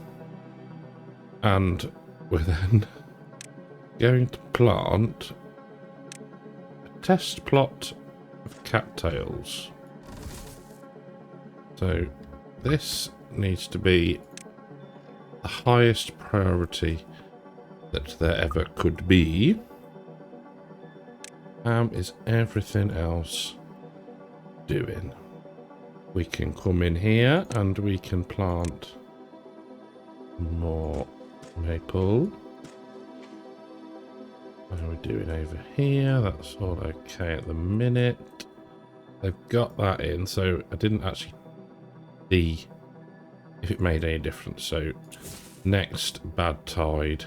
and we're then going to plant a test plot of cattails. So this needs to be the highest priority that there ever could be. How is everything else doing? We can come in here and we can plant more maple. How are we doing over here? That's all okay at the minute. They've got that in, so I didn't actually see if it made any difference. So next bad tide,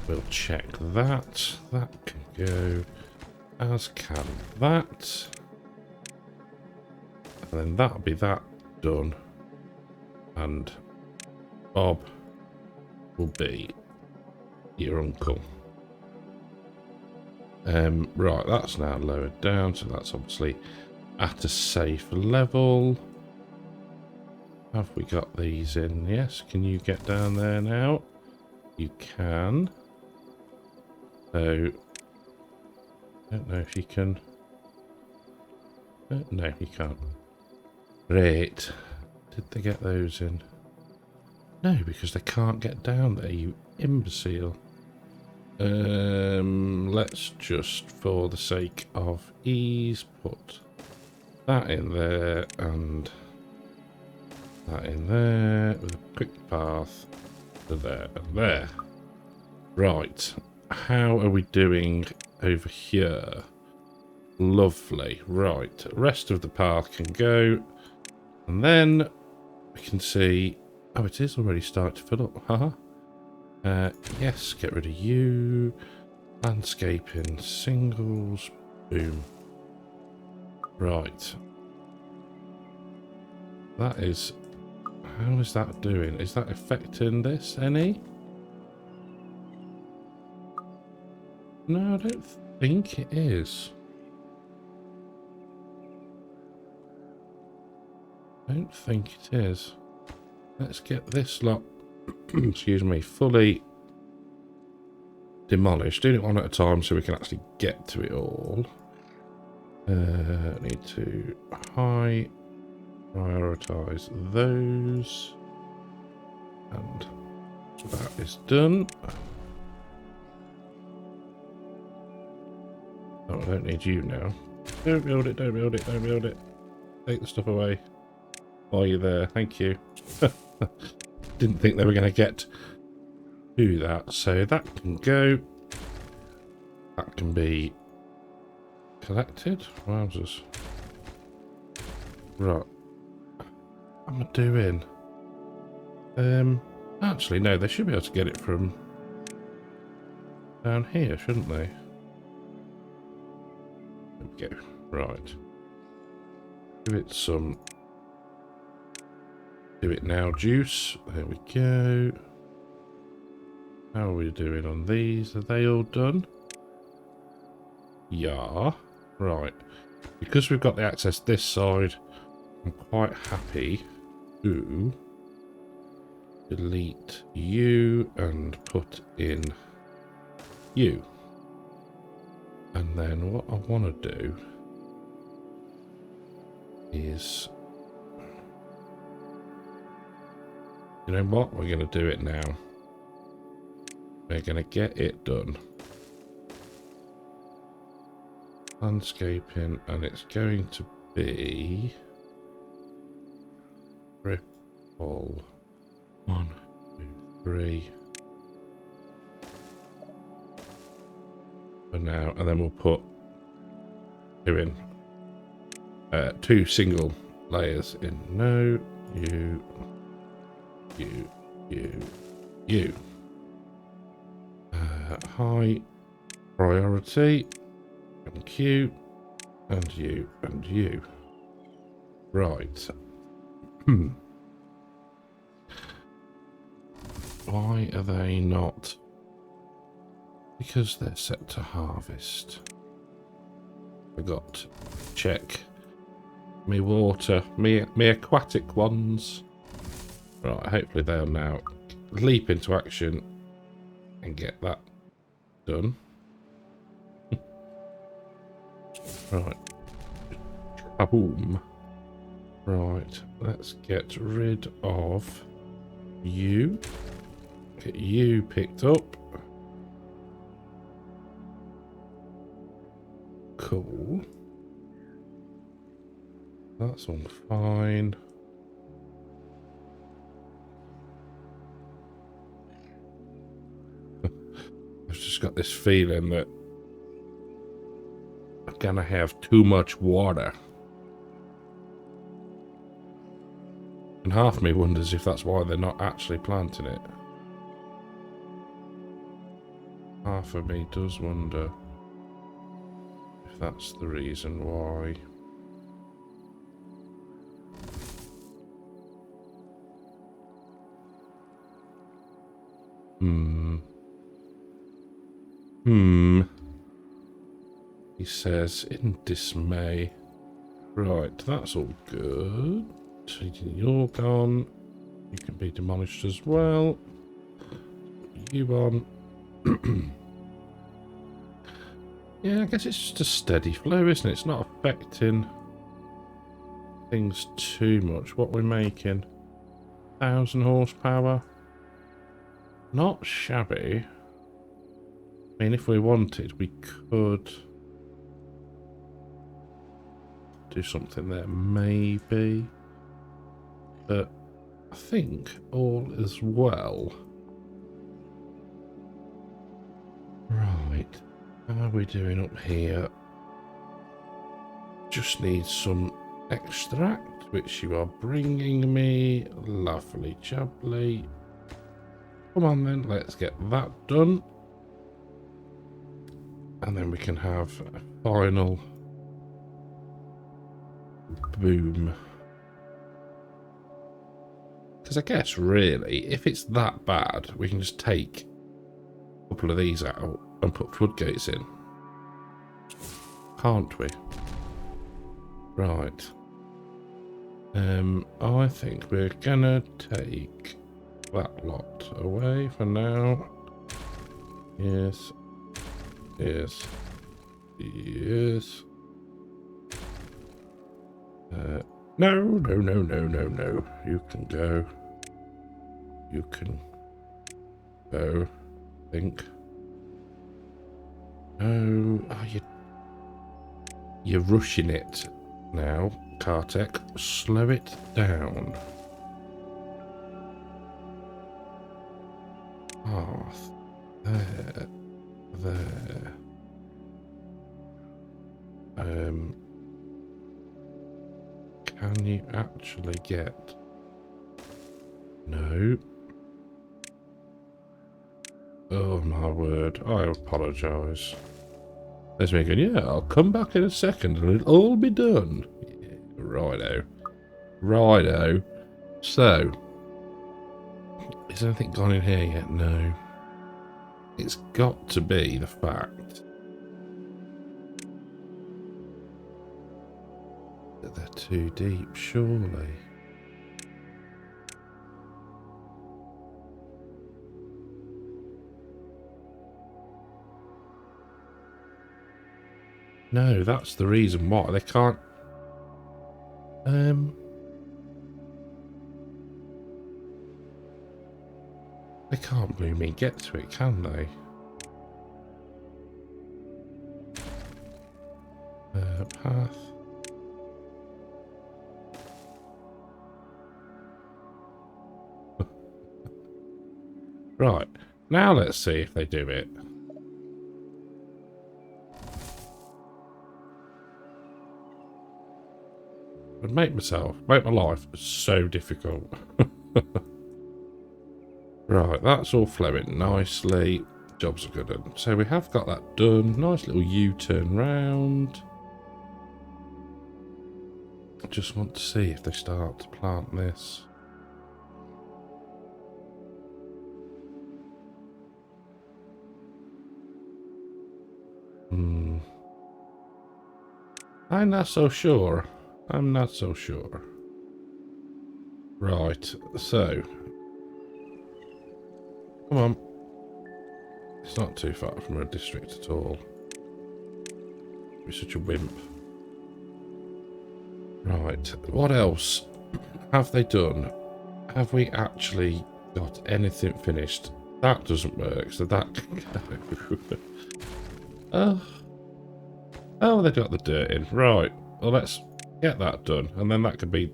we'll check that. That can go, as can that. And then that'll be that done. And Bob will be your uncle. Right, that's now lowered down, so that's obviously at a safe level. Have we got these in? Yes, can you get down there now? You can. So, I don't know if you can. No, you can't. Great. Did they get those in? No, because they can't get down there, you imbecile. Let's just, for the sake of ease, put that in there and that in there with a quick path to there and there. Right, how are we doing over here? Lovely. Right, rest of the path can go, and then we can see, oh, it is already starting to fill up. Haha. Yes, get rid of you. Landscaping, singles, boom. Right. That is... How is that doing? Is that affecting this any? No, I don't think it is. I don't think it is. Let's get this lot, excuse me, fully demolished. Doing it one at a time so we can actually get to it all. Need to high prioritize those and So that is done. Oh, I don't need you now. Don't build it, don't build it, don't build it. Take the stuff away while you're there. Thank you. Didn't think they were going to get to that. So that can go. That can be collected. Wowzers. Right. What am I doing? Actually, no, they should be able to get it from down here, shouldn't they? There we go. Right. Give it some. Do it now, juice. There we go. How are we doing on these? Are they all done? Yeah. Right. Because we've got the access this side, I'm quite happy to delete you and put in you. And then what I want to do is, you know what? We're going to do it now. We're going to get it done. Landscaping, and it's going to be triple 1, 2, 3 for now, and then we'll put two in, 2 single layers in. No, you. High priority. And you, and you, and you. Right. Why are they not? Because they're set to harvest. Forgot to check me water, me aquatic ones. Right, hopefully they'll now leap into action and get that done. Right. Kaboom. Right, let's get rid of you. Get you picked up. Cool. That's all fine. I've just got this feeling that I'm gonna have too much water. And half me wonders if that's why they're not actually planting it. Half of me does wonder if that's the reason why. He says in dismay. Right, that's all good. You're gone. You can be demolished as well. You on. Yeah, I guess it's just a steady flow, isn't it? It's not affecting things too much. What we're making, 1,000 horsepower. Not shabby. I mean, if we wanted, we could do something there, maybe. But I think all is well. Right. How are we doing up here? Just need some extract, which you are bringing me. Lovely jubbly. Come on then, let's get that done. And then we can have a final boom. Because I guess, really, if it's that bad, we can just take a couple of these out and put floodgates in. Can't we? Right. I think we're gonna take that lot away for now. Yes. Yes. Yes. No. You can go. You can go, I think. Oh, you're rushing it now, Cartech. Slow it down. Path. There. There. Can you actually get... No. Oh my word, I apologise. There's me going, yeah, I'll come back in a second and it'll all be done. Yeah, righto. Righto. So, is anything gone in here yet? No. It's got to be the fact that they're too deep, surely. No, that's the reason why they can't. They can't blooming get to it, can they? Path. Right, now let's see if they do it. I'd make my life so difficult. Right, that's all flowing nicely. Jobs are good. So we have got that done. Nice little U-turn round. I just want to see if they start to plant this. I'm not so sure. I'm not so sure. Right, so. Come on. It's not too far from a district at all. You're such a wimp. Right, what else have they done? Have we actually got anything finished? That doesn't work, so that can go. Oh, they got the dirt in. Right, well, let's get that done. And then that could be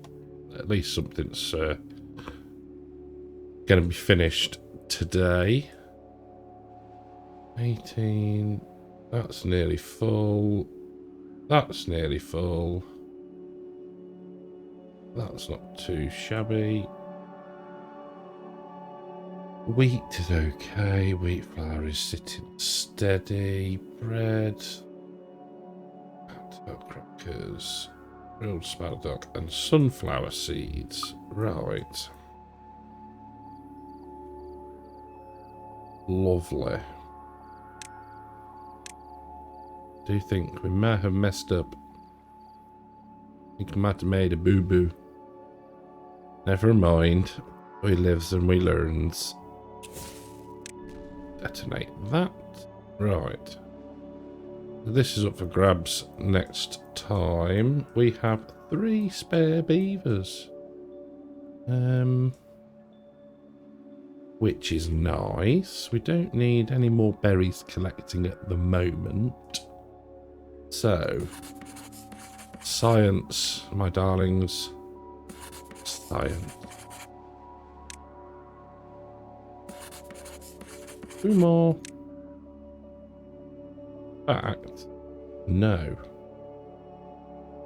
at least something that's going to be finished today. 18. That's nearly full. That's nearly full. That's not too shabby. Wheat is okay. Wheat flour is sitting steady. Bread. Crackers. Grilled spaladoc and sunflower seeds. Right. Lovely. Do you think we may have messed up? I think we might have made a boo-boo. Never mind. We lives and we learns. Detonate that. Right. This is up for grabs next time. We have 3 spare beavers. Which is nice. We don't need any more berries collecting at the moment. So, science, my darlings. Science. 2 more. In fact, no.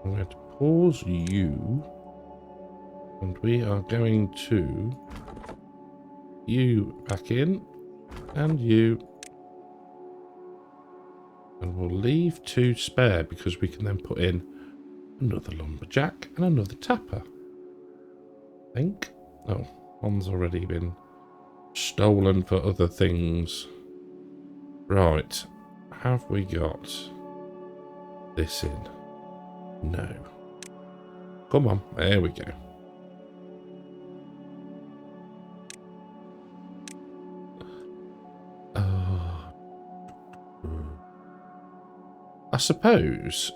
I'm going to pause you. And we are going to you back in. And you. And we'll leave 2 spare because we can then put in another lumberjack and another tapper. I think. Oh, one's already been stolen for other things. Right. Have we got this in? No. Come on. There we go. I suppose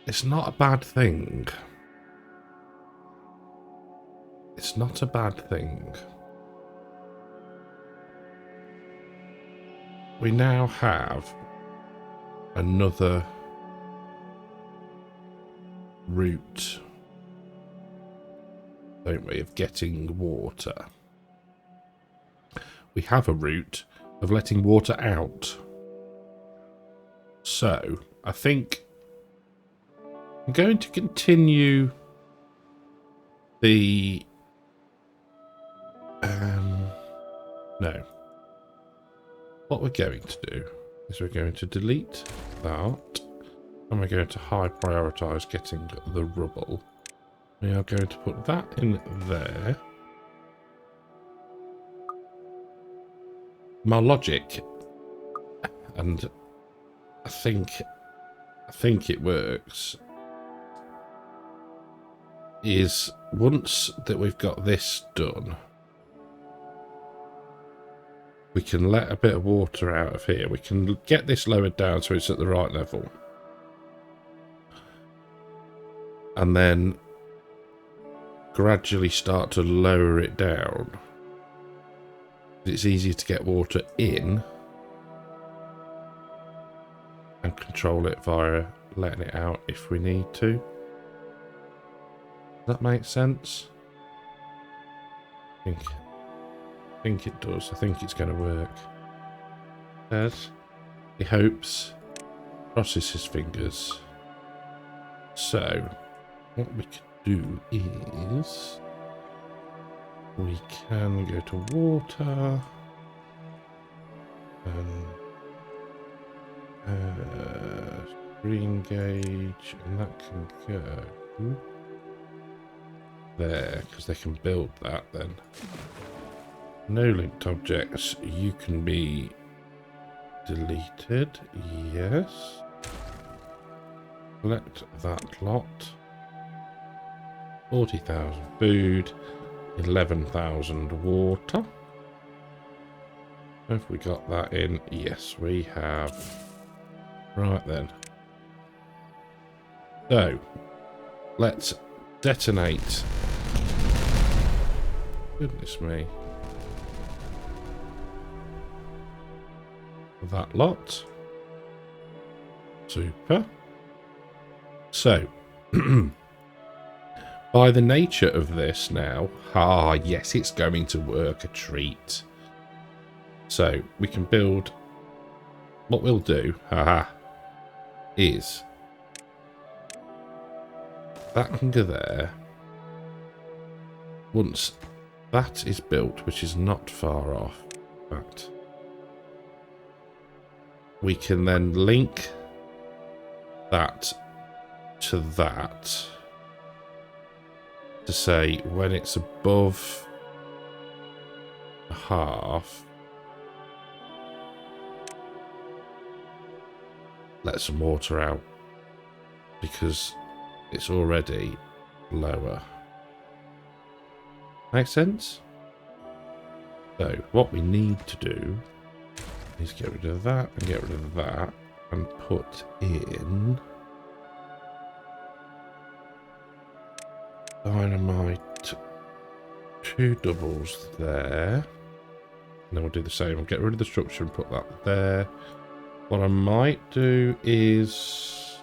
it's not a bad thing It's not a bad thing. We now have another route, don't we, of getting water. We have a route of letting water out. So, I think I'm going to continue the... no. What we're going to do is we're going to delete that, and we're going to high prioritise getting the rubble. We are going to put that in there. My logic, and I think it works, is once that we've got this done, we can let a bit of water out of here. We can get this lowered down so it's at the right level. And then gradually start to lower it down. It's easier to get water in and control it via letting it out if we need to. Does that make sense? I think it does. I think it's going to work. Yes. He hopes. Crosses his fingers. So, what we could do is... we can go to water. And... green gauge. And that can go... there, because they can build that then. No linked objects, you can be deleted, yes. Collect that lot. 40,000 food, 11,000 water. Have we got that in? Yes, we have. Right then. So, let's detonate. Goodness me. That lot. Super. So, by the nature of this now, yes, it's going to work, a treat. So, we can build, what we'll do, is, that can go there. Once that is built, which is not far off, but we can then link that to that to say when it's above a half, let some water out because it's already lower. Make sense? So what we need to do is get rid of that and get rid of that and put in dynamite, 2 doubles there. And then we'll do the same. We'll get rid of the structure and put that there. What I might do is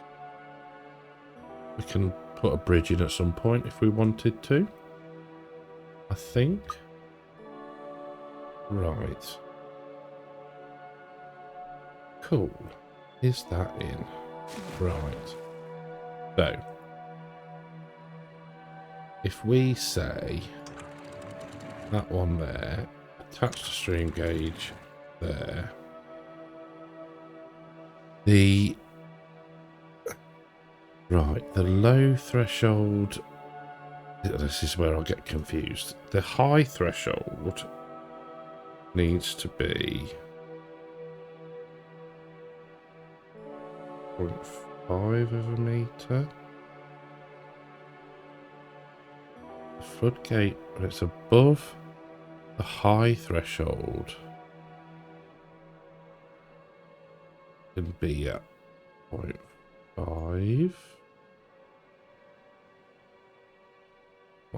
we can put a bridge in at some point if we wanted to. I think. Right. Cool. Is that in? Right. So, if we say that one there, attach to stream gauge there, the low threshold, this is where I'll get confused. The high threshold needs to be 0.5 of a meter. The floodgate, when it's above the high threshold, can be at 0.5.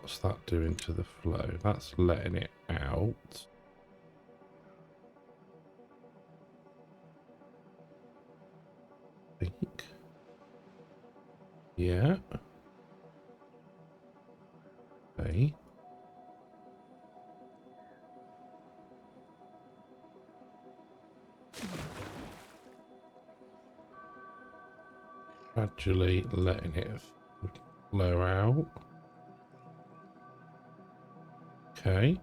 What's that doing to the flow? That's letting it out. I think. Yeah. Okay. Gradually letting it flow out. Okay.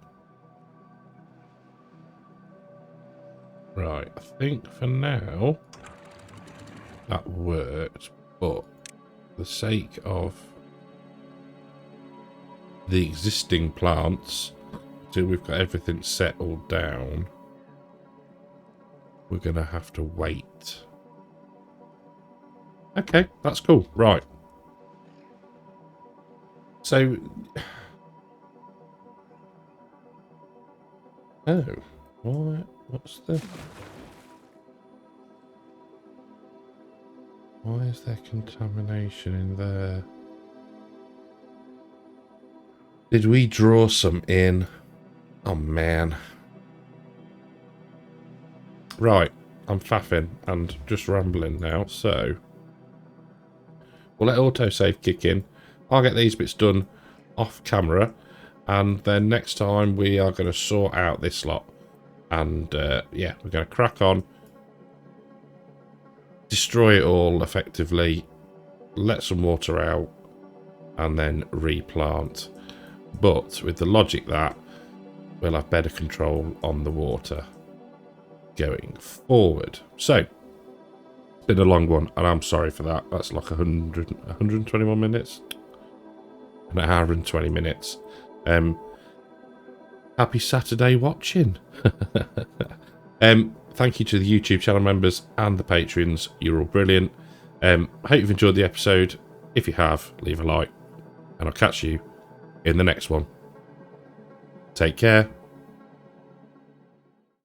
Right, I think for now that worked, but for the sake of the existing plants, till we've got everything settled down, we're going to have to wait. Okay, that's cool. Right. So... Oh, what? What's the... Why is there contamination in there? Did we draw some in? Oh, man. Right, I'm faffing and just rambling now, so... We'll let autosave kick in. I'll get these bits done off camera, and then next time we are going to sort out this lot. And, yeah, we're going to crack on. Destroy it all effectively. Let some water out. And then replant. But with the logic that we'll have better control on the water going forward. So, it's been a long one, and I'm sorry for that. That's like 121 minutes. An hour and 20 minutes. Happy Saturday watching. Thank you to the YouTube channel members and the patrons. You're all brilliant. I hope you've enjoyed the episode. If you have, leave a like. And I'll catch you in the next one. Take care.